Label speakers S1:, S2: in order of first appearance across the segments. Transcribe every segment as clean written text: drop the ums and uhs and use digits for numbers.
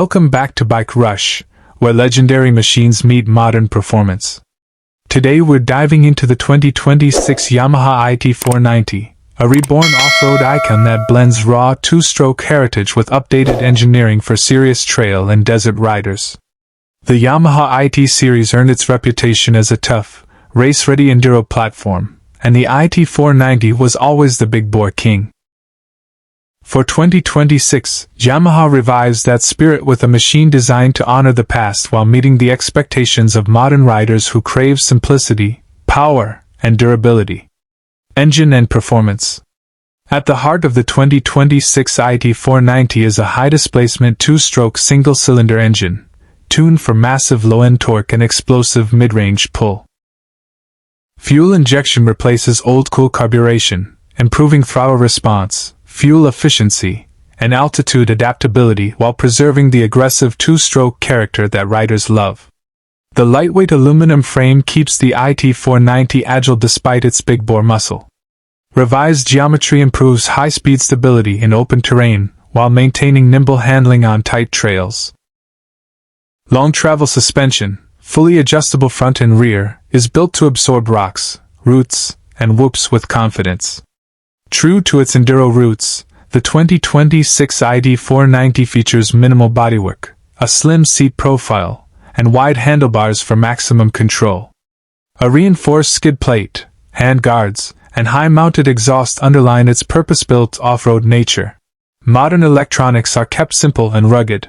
S1: Welcome back to Bike Rush, where legendary machines meet modern performance. Today we're diving into the 2026 Yamaha IT490, a reborn off-road icon that blends raw two-stroke heritage with updated engineering for serious trail and desert riders. The Yamaha IT series earned its reputation as a tough, race-ready Enduro platform, and the IT490 was always the big boy king. For 2026, Yamaha revives that spirit with a machine designed to honor the past while meeting the expectations of modern riders who crave simplicity, power, and durability. Engine and performance. At the heart of the 2026 IT490 is a high-displacement two-stroke single-cylinder engine, tuned for massive low-end torque and explosive mid-range pull. Fuel injection replaces old-school carburation, improving throttle response, fuel efficiency, and altitude adaptability while preserving the aggressive two-stroke character that riders love. The lightweight aluminum frame keeps the IT490 agile despite its big-bore muscle. Revised geometry improves high-speed stability in open terrain while maintaining nimble handling on tight trails. Long-travel suspension, fully adjustable front and rear, is built to absorb rocks, roots, and whoops with confidence. True to its Enduro roots, the 2026 IT490 features minimal bodywork, a slim seat profile, and wide handlebars for maximum control. A reinforced skid plate, hand guards, and high-mounted exhaust underline its purpose-built off-road nature. Modern electronics are kept simple and rugged.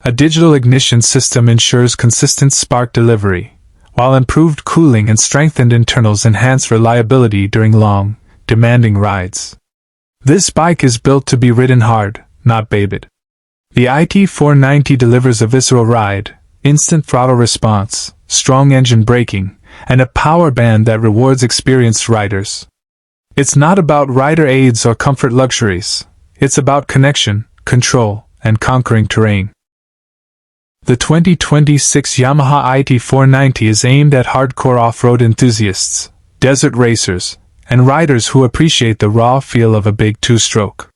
S1: A digital ignition system ensures consistent spark delivery, while improved cooling and strengthened internals enhance reliability during long, demanding rides. This bike is built to be ridden hard, not babied. The IT490 delivers a visceral ride, instant throttle response, strong engine braking, and a power band that rewards experienced riders. It's not about rider aids or comfort luxuries. It's about connection, control, and conquering terrain. The 2026 Yamaha IT490 is aimed at hardcore off-road enthusiasts, desert racers, and riders who appreciate the raw feel of a big two-stroke.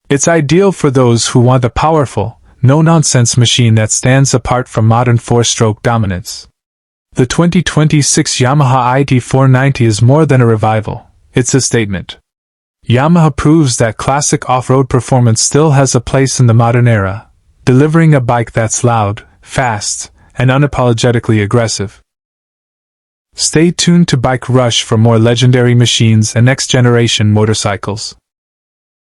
S1: It's ideal for those who want a powerful, no-nonsense machine that stands apart from modern four-stroke dominance. The 2026 Yamaha IT490 is more than a revival, it's a statement. Yamaha proves that classic off-road performance still has a place in the modern era, delivering a bike that's loud, fast, and unapologetically aggressive. Stay tuned to Bike Rush for more legendary machines and next-generation motorcycles.